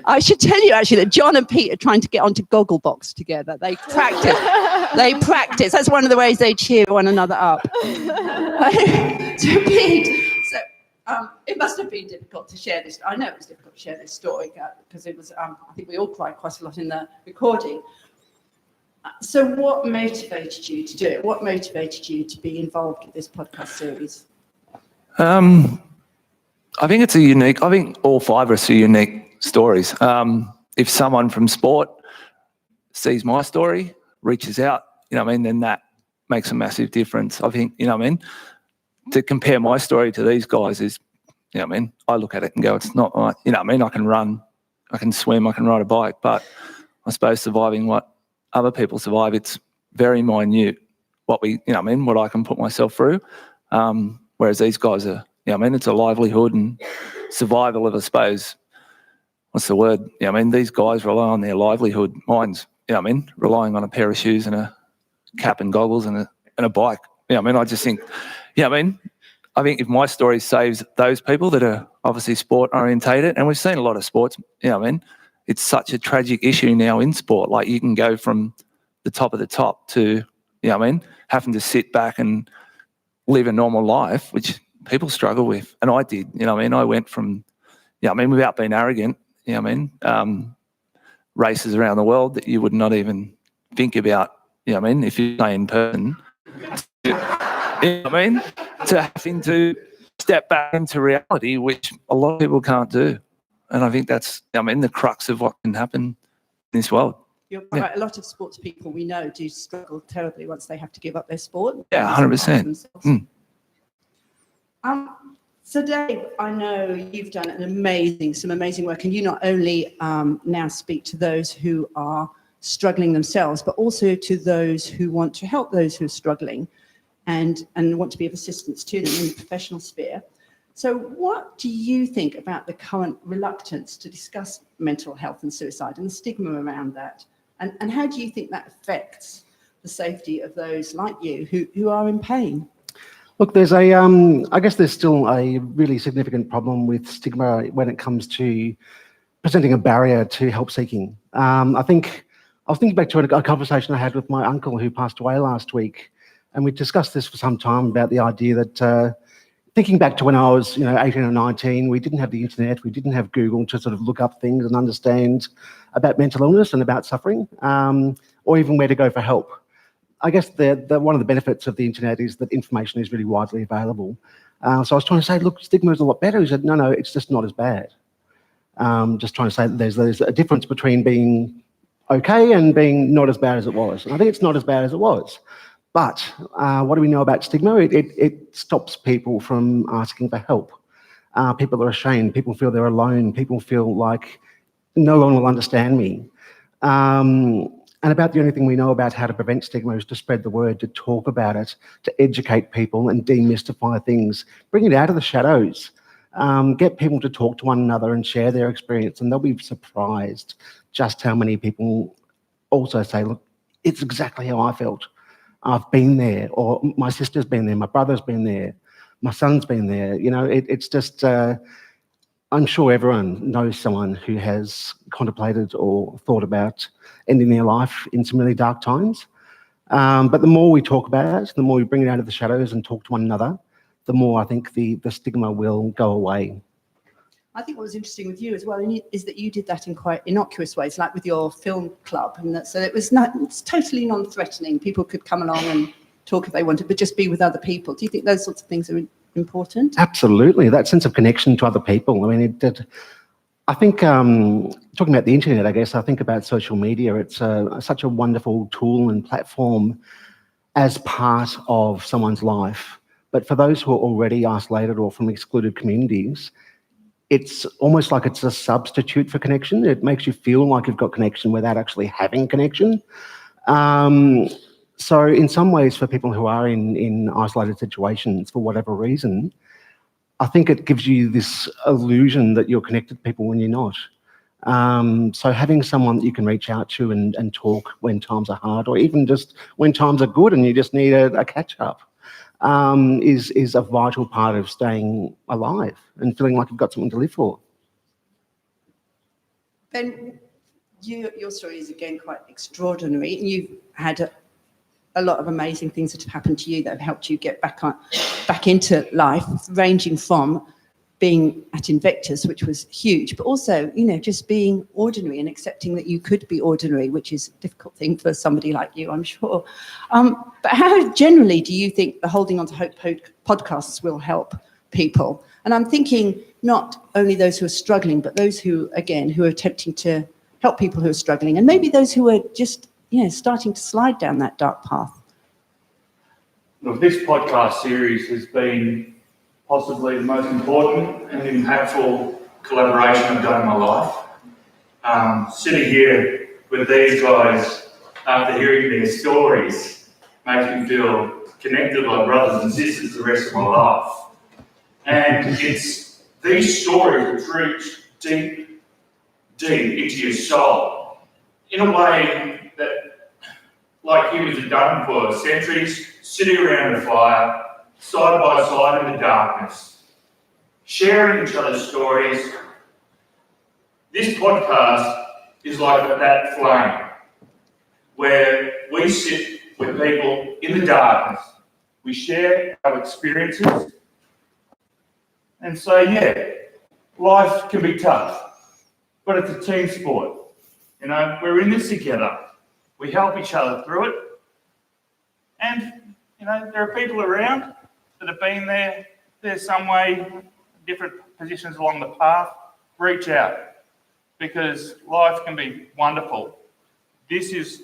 I should tell you actually that John and Pete are trying to get onto Gogglebox together. They practice. They practice. That's one of the ways they cheer one another up. So Pete, it must have been difficult to share this. I know it was difficult to share this story because it was. I think we all cried quite a lot in the recording. So what motivated you to do it? What motivated you to be involved with this podcast series? I think it's I think all five of us are unique stories. If someone from sport sees my story, reaches out, then that makes a massive difference. I think, to compare my story to these guys is, I look at it and go, it's not like, I can run, I can swim, I can ride a bike, but I suppose surviving what other people survive, it's very minute what what I can put myself through. Whereas these guys are, it's a livelihood and survival of, I suppose, what's the word? These guys rely on their livelihood. Mine's, relying on a pair of shoes and a cap and goggles and a bike. I just think, I think if my story saves those people that are obviously sport orientated, and we've seen a lot of sports, it's such a tragic issue now in sport. Like you can go from the top of the top to, having to sit back and live a normal life, which people struggle with. And I did, I went from, without being arrogant, races around the world that you would not even think about, if you stay in person, to having to step back into reality, which a lot of people can't do. And I think that's, the crux of what can happen in this world. You're right. A lot of sports people we know do struggle terribly once they have to give up their sport. Yeah, 100%. So Dave, I know you've done some amazing work, and you not only now speak to those who are struggling themselves, but also to those who want to help those who are struggling and want to be of assistance to them in the professional sphere. So what do you think about the current reluctance to discuss mental health and suicide and the stigma around that? And how do you think that affects the safety of those like you who are in pain? Look, there's I guess there's still a really significant problem with stigma when it comes to presenting a barrier to help seeking. I was thinking back to a conversation I had with my uncle who passed away last week, and we discussed this for some time about the idea that thinking back to when I was 18 or 19, we didn't have the internet, we didn't have Google to sort of look up things and understand about mental illness and about suffering, or even where to go for help. I guess one of the benefits of the internet is that information is really widely available. So I was trying to say, look, stigma is a lot better. He said, no, it's just not as bad. Just trying to say that there's a difference between being okay and being not as bad as it was. And I think it's not as bad as it was. But what do we know about stigma? It stops people from asking for help. People are ashamed. People feel they're alone. People feel like no one will understand me. And about the only thing we know about how to prevent stigma is to spread the word, to talk about it, to educate people and demystify things, bring it out of the shadows, get people to talk to one another and share their experience, and they'll be surprised just how many people also say, look, it's exactly how I felt. I've been there, or my sister's been there, my brother's been there, my son's been there. It's just, I'm sure everyone knows someone who has contemplated or thought about ending their life in some really dark times. But the more we talk about it, the more we bring it out of the shadows and talk to one another, the more I think the stigma will go away. I think what was interesting with you as well is that you did that in quite innocuous ways, like with your film club, and that, so it's totally non-threatening. People could come along and talk if they wanted, but just be with other people. Do you think those sorts of things are important? Absolutely, that sense of connection to other people. I mean, I think talking about the internet, I guess I think about social media. It's such a wonderful tool and platform as part of someone's life. But for those who are already isolated or from excluded communities, it's almost like it's a substitute for connection. It makes you feel like you've got connection without actually having connection. So in some ways, for people who are in isolated situations for whatever reason, I think it gives you this illusion that you're connected to people when you're not. So having someone that you can reach out to and talk when times are hard, or even just when times are good and you just need a catch-up, is a vital part of staying alive and feeling like you've got something to live for. Ben, your story is again quite extraordinary. You've had a lot of amazing things that have happened to you that have helped you get back into life, ranging from being at Invictus, which was huge, but also, just being ordinary and accepting that you could be ordinary, which is a difficult thing for somebody like you, I'm sure. But how generally do you think the Holding On to Hope podcasts will help people? And I'm thinking not only those who are struggling, but those who are attempting to help people who are struggling, and maybe those who are just, starting to slide down that dark path. Look, this podcast series has been possibly the most important and impactful collaboration I've done in my life. Sitting here with these guys after hearing their stories makes me feel connected like brothers and sisters the rest of my life. And it's these stories which reach deep into your soul in a way that, like humans have done for centuries, sitting around a fire, side by side in the darkness, sharing each other's stories. This podcast is like that flame where we sit with people in the darkness. We share our experiences and say, life can be tough, but it's a team sport. We're in this together. We help each other through it. And, there are people around that have been there some way, different positions along the path. Reach out, because life can be wonderful. This is,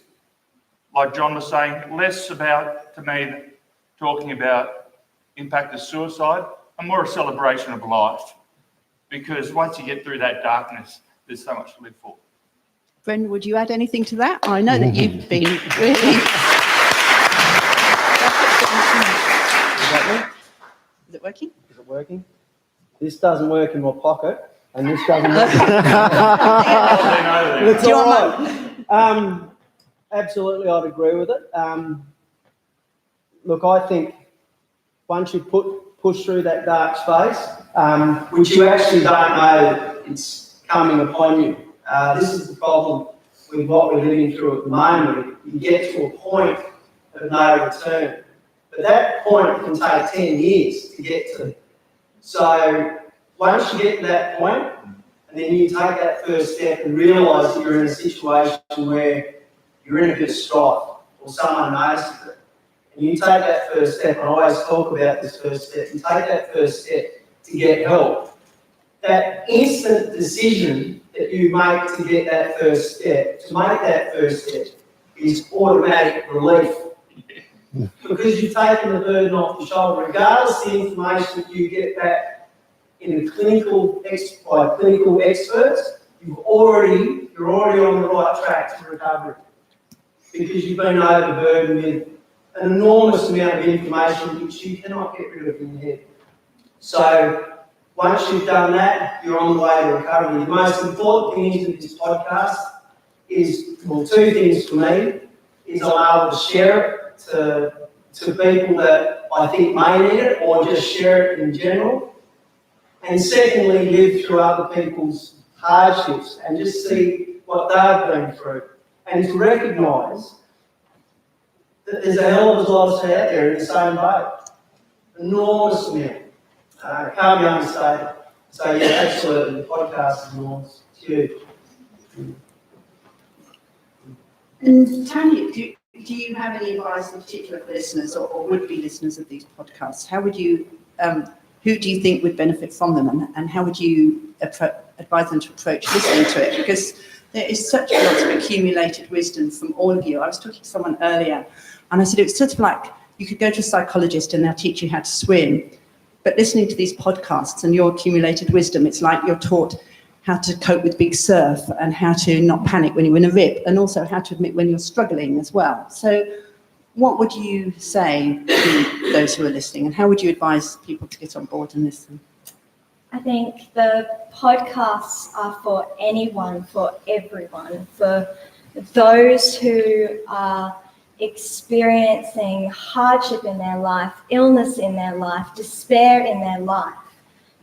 like John was saying, less about, to me, talking about impact of suicide, and more a celebration of life. Because once you get through that darkness, there's so much to live for. Brendan, would you add anything to that? I know that you've been really... Is it working? Is it working? This doesn't work in my pocket, and this doesn't work. It's all right. Absolutely, I'd agree with it. Look, I think once you push through that dark space, which you actually don't know it's coming upon you. This is the problem with what we're living through at the moment. You get to a point of no return. But that point can take 10 years to get to. So once you get to that point, and then you take that first step and realise that you're in a situation where you're in a bit of strife, or someone notices it, and you take that first step, and I always talk about this first step, you take that first step to get help. That instant decision that you make to get that first step, to make that first step, is automatic relief. Because you've taken the burden off your shoulder, regardless of the information that you get back in the by clinical experts, you're already on the right track to recovery. Because you've been overburdened with an enormous amount of information which you cannot get rid of in your head. So once you've done that, you're on the way to recovery. The most important things in this podcast is, well, two things for me, is I'm able to share it to people that I think may need it, or just share it in general. And secondly, live through other people's hardships and just see what they've been through. And to recognise that there's a hell of a lot of us out there in the same boat. Enormous amount. Can't be understated. So yeah, absolutely, podcast is huge. And Tony, do you have any advice in particular for listeners or would-be listeners of these podcasts? How would you, who do you think would benefit from them, and how would you advise them to approach listening to it? Because there is such a lot of accumulated wisdom from all of you. I was talking to someone earlier, and I said it's sort of like you could go to a psychologist and they'll teach you how to swim, but listening to these podcasts and your accumulated wisdom, it's like you're taught how to cope with big surf and how to not panic when you're in a rip, and also how to admit when you're struggling as well. So what would you say to those who are listening, and how would you advise people to get on board and listen? I think the podcasts are for anyone, for everyone, for those who are experiencing hardship in their life, illness in their life, despair in their life,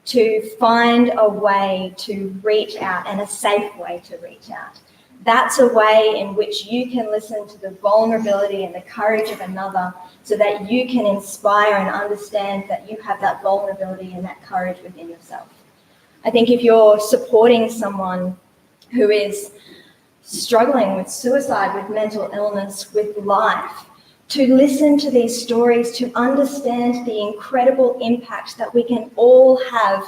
to find a way to reach out and a safe way to reach out. That's a way in which you can listen to the vulnerability and the courage of another so that you can inspire and understand that you have that vulnerability and that courage within yourself. I think if you're supporting someone who is struggling with suicide, with mental illness, with life, to listen to these stories, to understand the incredible impact that we can all have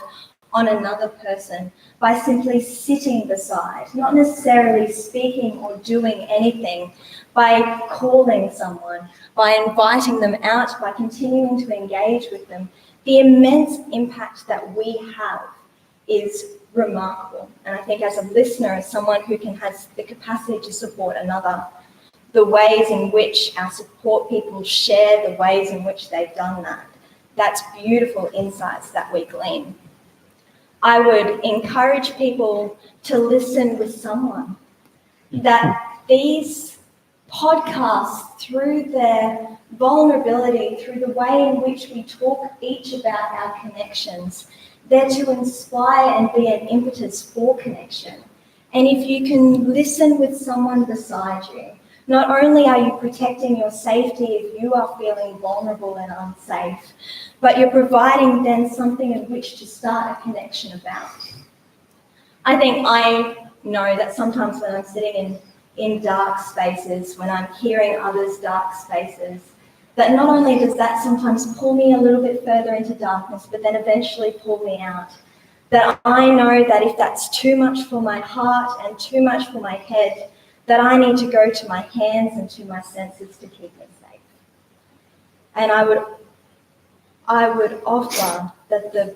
on another person by simply sitting beside, not necessarily speaking or doing anything, by calling someone, by inviting them out, by continuing to engage with them. The immense impact that we have is remarkable. And I think as a listener, as someone who has the capacity to support another, the ways in which our support people share the ways in which they've done that, that's beautiful insights that we glean. I would encourage people to listen with someone, that these podcasts, through their vulnerability, through the way in which we talk each about our connections, they're to inspire and be an impetus for connection. And if you can listen with someone beside you, not only are you protecting your safety if you are feeling vulnerable and unsafe, but you're providing then something in which to start a connection about. I think I know that sometimes when I'm sitting in dark spaces, when I'm hearing others' dark spaces, that not only does that sometimes pull me a little bit further into darkness, but then eventually pull me out. That I know that if that's too much for my heart and too much for my head, that I need to go to my hands and to my senses to keep me safe. And I would offer that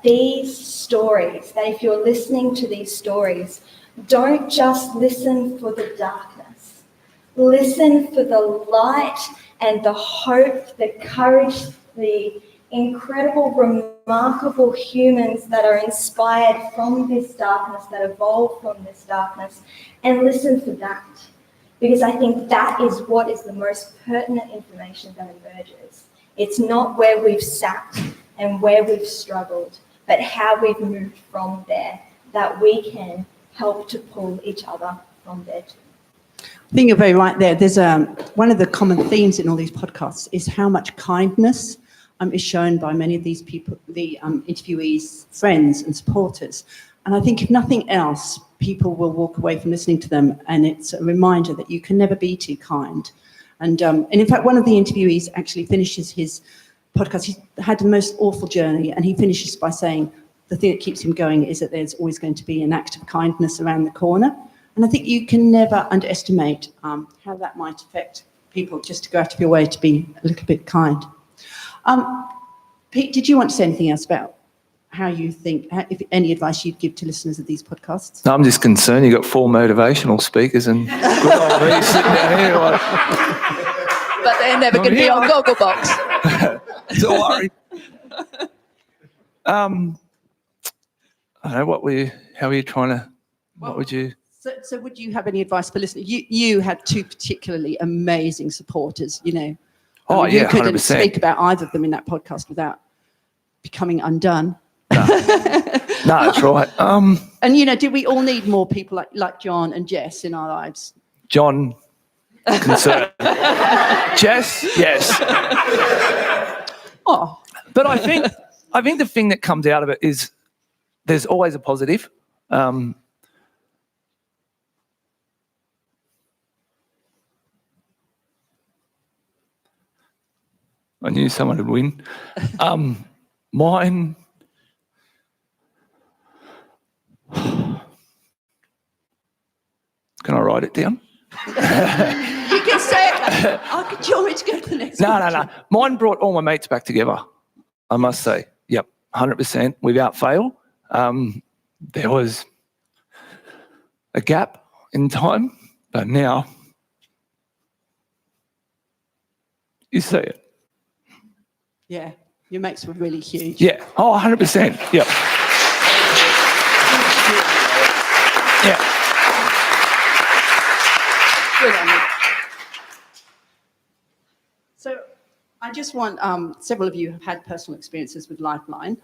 these stories, that if you're listening to these stories, don't just listen for the darkness. Listen for the light and the hope, the courage, the incredible, remarkable humans that are inspired from this darkness, that evolved from this darkness, and listen for that. Because I think that is what is the most pertinent information that emerges. It's not where we've sat and where we've struggled, but how we've moved from there, that we can help to pull each other from there too. I think you're very right there. There's one of the common themes in all these podcasts is how much kindness is shown by many of these people, the interviewees' friends and supporters. And I think if nothing else, people will walk away from listening to them, and it's a reminder that you can never be too kind. And in fact, one of the interviewees actually finishes his podcast. He's had the most awful journey, and he finishes by saying the thing that keeps him going is that there's always going to be an act of kindness around the corner. And I think you can never underestimate how that might affect people, just to go out of your way to be a little bit kind. Pete, did you want to say anything else about how you think, if any advice you'd give to listeners of these podcasts? No, I'm just concerned you've got 4 motivational speakers and good old me sitting down here like... But they're never going to be on Gogglebox. Don't worry. I don't know, how are you trying to, what would you... So would you have any advice for listeners? You had 2 particularly amazing supporters, you know. Oh, yeah, 100%. You couldn't speak about either of them in that podcast without becoming undone. No, that's right. And, you know, do we all need more people like John and Jess in our lives? John, concerned. Jess, yes. Oh. But I I think the thing that comes out of it is there's always a positive. I knew someone would win. Mine. Can I write it down? You can say it. Do you want me to go to the next one? No. Mine brought all my mates back together, I must say. Yep, 100% without fail. There was a gap in time, but now you see it. Yeah, your mates were really huge. Yeah, 100%. Yep. Yeah. Good on you. So I just want, several of you have had personal experiences with Lifeline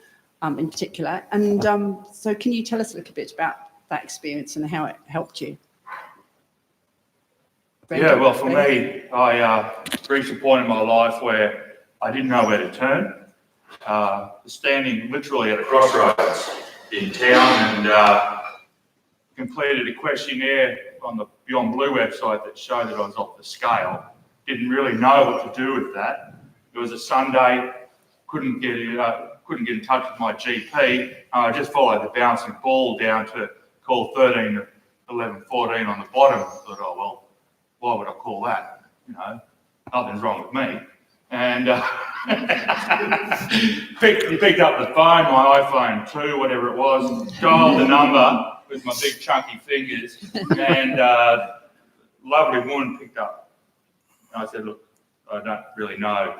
in particular. And so can you tell us a little bit about that experience and how it helped you? Yeah, well, for me, I reached a point in my life where I didn't know where to turn. Standing literally at a crossroads in town and completed a questionnaire on the Beyond Blue website that showed that I was off the scale. Didn't really know what to do with that. It was a Sunday, couldn't get in touch with my GP. I just followed the bouncing ball down to call 13, 11, 14 on the bottom. I thought, oh, well, why would I call that? You know, nothing's wrong with me. And picked up the phone, my iPhone 2, whatever it was, dialed the number with my big chunky fingers, and lovely woman picked up. And I said, look, I don't really know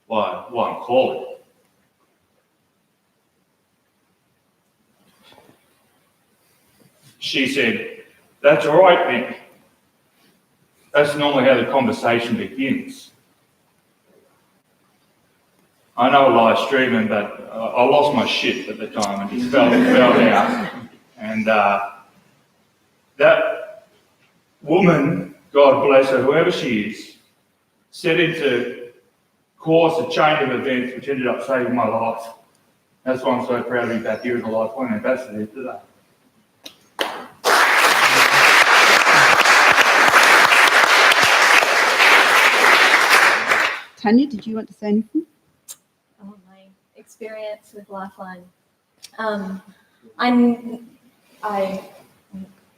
why I'm calling. She said, that's all right, Ben. That's normally how the conversation begins. I know live streaming, but I lost my shit at the time and just fell out. And that woman, God bless her, whoever she is, set into course a chain of events which ended up saving my life. That's why I'm so proud to be back here as a Lifeline ambassador today. Tanya, did you want to say anything? Oh, my experience with Lifeline. I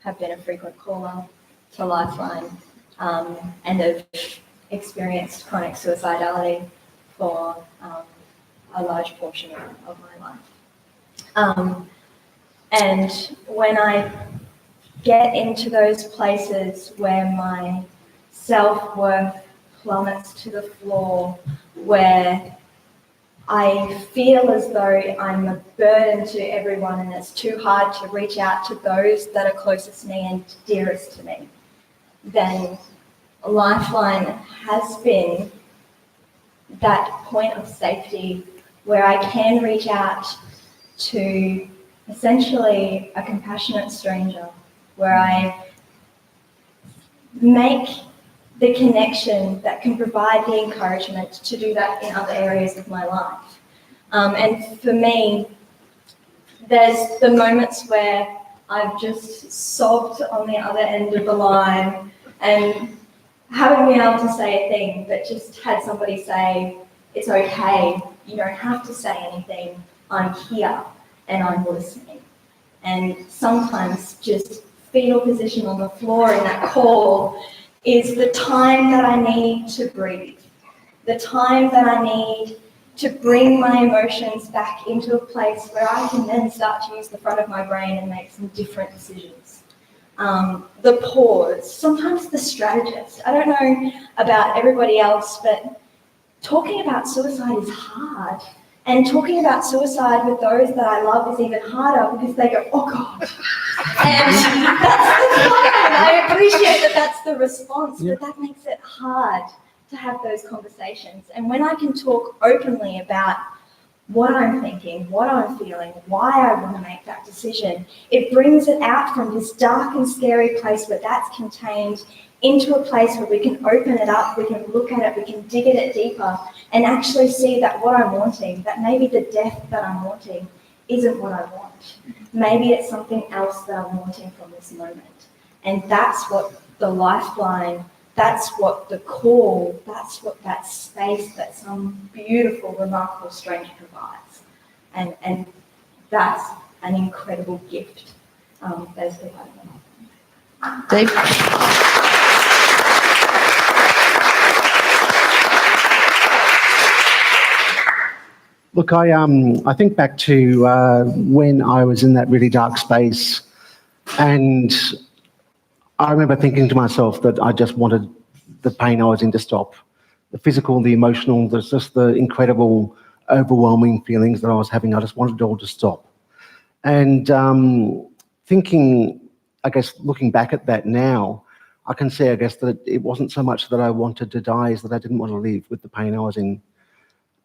have been a frequent caller to Lifeline and have experienced chronic suicidality for a large portion of my life. And when I get into those places where my self-worth plummets to the floor, where I feel as though I'm a burden to everyone and it's too hard to reach out to those that are closest to me and dearest to me, then Lifeline has been that point of safety where I can reach out to essentially a compassionate stranger, where I make the connection that can provide the encouragement to do that in other areas of my life. And for me, there's the moments where I've just sobbed on the other end of the line and haven't been able to say a thing, but just had somebody say, it's okay, you don't have to say anything, I'm here and I'm listening. And sometimes just fetal position on the floor in that call is the time that I need to breathe, the time that I need to bring my emotions back into a place where I can then start to use the front of my brain and make some different decisions. The pause, sometimes the strategist. I don't know about everybody else, but talking about suicide is hard. And talking about suicide with those that I love is even harder because they go, oh God. And that's the time. I appreciate that that's the response, but that makes it hard to have those conversations. And when I can talk openly about what I'm thinking, what I'm feeling, why I want to make that decision, it brings it out from this dark and scary place where that's contained into a place where we can open it up, we can look at it, we can dig at it deeper, and actually see that what I'm wanting, that maybe the death that I'm wanting isn't what I want. Maybe it's something else that I'm wanting from this moment. And that's what the Lifeline, that's what the call, that's what that space that some beautiful, remarkable stranger provides. And that's an incredible gift that is provided by Lifeline. Dave? Look, I think back to when I was in that really dark space, and I remember thinking to myself that I just wanted the pain I was in to stop. The physical, the emotional, there's just the incredible, overwhelming feelings that I was having. I just wanted it all to stop. And thinking, I guess, looking back at that now, I can see, I guess, that it wasn't so much that I wanted to die as that I didn't want to live with the pain I was in.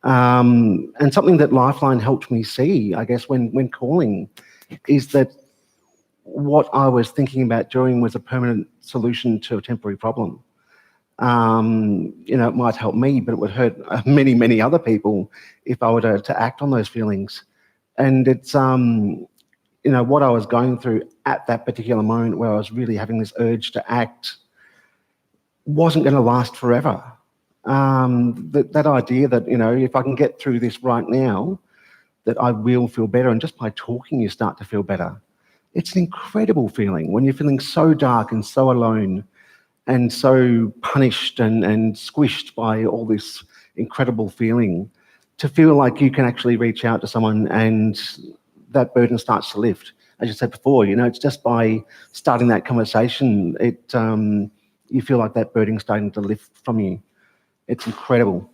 And something that Lifeline helped me see, I guess, when calling, is that what I was thinking about doing was a permanent solution to a temporary problem. It might help me, but it would hurt many, many other people if I were to act on those feelings. And it's, what I was going through at that particular moment where I was really having this urge to act wasn't going to last forever. That idea that, if I can get through this right now, that I will feel better. And just by talking, you start to feel better. It's an incredible feeling when you're feeling so dark and so alone and so punished and squished by all this incredible feeling, to feel like you can actually reach out to someone and that burden starts to lift. As you said before, it's just by starting that conversation, you feel like that burden's starting to lift from you. It's incredible.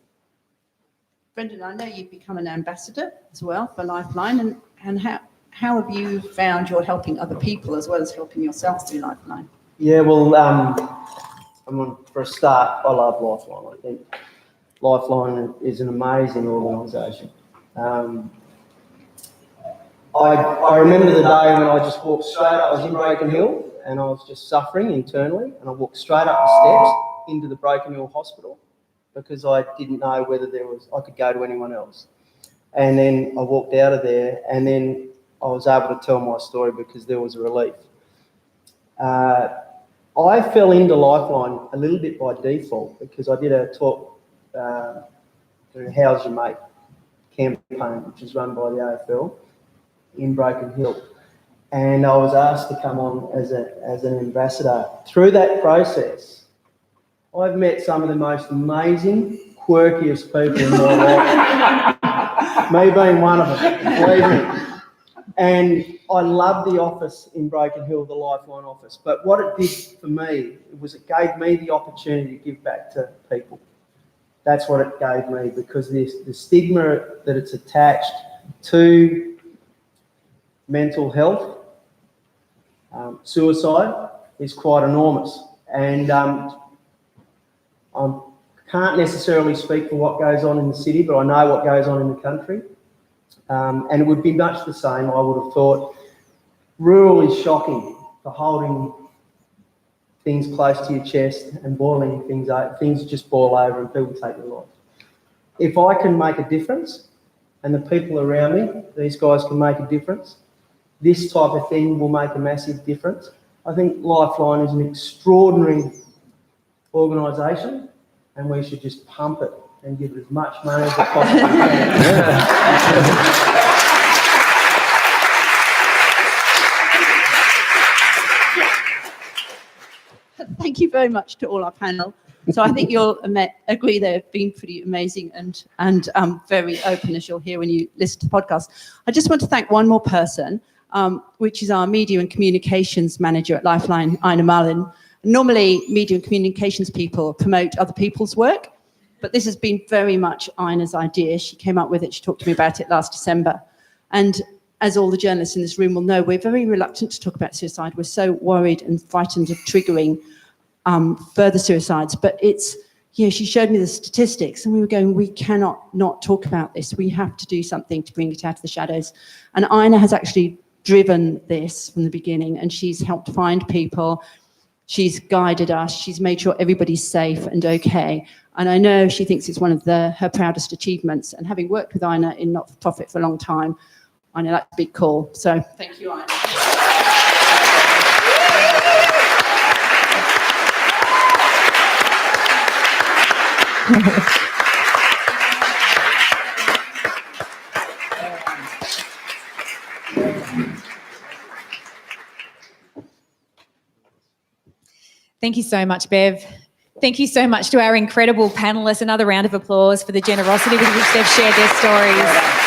Brendan, I know you've become an ambassador as well for Lifeline, and how have you found you're helping other people as well as helping yourself through Lifeline? Yeah, well, for a start, I love Lifeline. I think Lifeline is an amazing organisation. I remember the day when I just walked straight up. I was in Broken Hill and I was just suffering internally, and I walked straight up the steps into the Broken Hill Hospital because I didn't know whether I could go to anyone else. And then I walked out of there, and then I was able to tell my story because there was a relief. I fell into Lifeline a little bit by default because I did a talk, How's Your Mate campaign, which is run by the AFL in Broken Hill. And I was asked to come on as an ambassador. Through that process, I've met some of the most amazing, quirkiest people in my life. Me being one of them, believe me. And I love the office in Broken Hill, the Lifeline office. But what it did for me was it gave me the opportunity to give back to people. That's what it gave me, because the stigma that it's attached to mental health, suicide, is quite enormous. And I can't necessarily speak for what goes on in the city, but I know what goes on in the country. And it would be much the same, I would have thought. Rural is shocking for holding things close to your chest and boiling things over. Things just boil over and people take their life. If I can make a difference, and the people around me, these guys can make a difference, this type of thing will make a massive difference. I think Lifeline is an extraordinary organisation, and we should just pump it and give it as much money as it possibly can. Thank you very much to all our panel. So I think you'll agree they've been pretty amazing and very open, as you'll hear when you listen to the podcast. I just want to thank one more person, which is our Media and Communications Manager at Lifeline, Ina Marlin. Normally, media and communications people promote other people's work, but this has been very much Ina's idea. She came up with it. She talked to me about it last December. And as all the journalists in this room will know, we're very reluctant to talk about suicide. We're so worried and frightened of triggering further suicides. But it's, she showed me the statistics and we were going, we cannot not talk about this. We have to do something to bring it out of the shadows. And Ina has actually driven this from the beginning, and she's helped find people. She's guided us. She's made sure everybody's safe and okay. And I know she thinks it's one of her proudest achievements. And having worked with Ina in not-for-profit for a long time, I know that's a big call. So thank you, Ina. Thank you so much, Bev. Thank you so much to our incredible panellists. Another round of applause for the generosity with which they've shared their stories.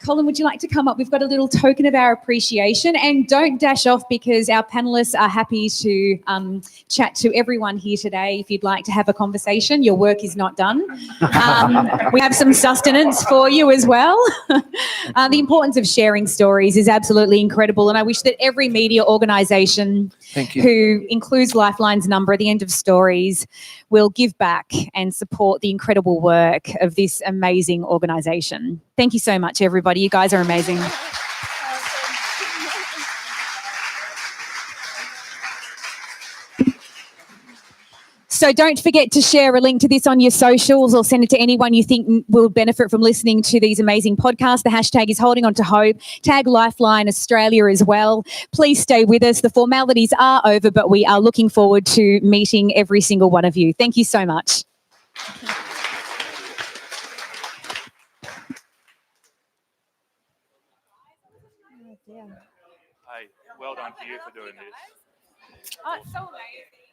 Colin, would you like to come up? We've got a little token of our appreciation, and don't dash off because our panellists are happy to chat to everyone here today. If you'd like to have a conversation, your work is not done. We have some sustenance for you as well. The importance of sharing stories is absolutely incredible, and I wish that every media organisation who includes Lifeline's number at the end of stories will give back and support the incredible work of this amazing organisation. Thank you so much, everybody. You guys are amazing. So don't forget to share a link to this on your socials or send it to anyone you think will benefit from listening to these amazing podcasts. The hashtag is Holding On to Hope. Tag Lifeline Australia as well. Please stay with us. The formalities are over, but we are looking forward to meeting every single one of you. Thank you so much. Hey, well done to you for doing this. Oh, it's so amazing.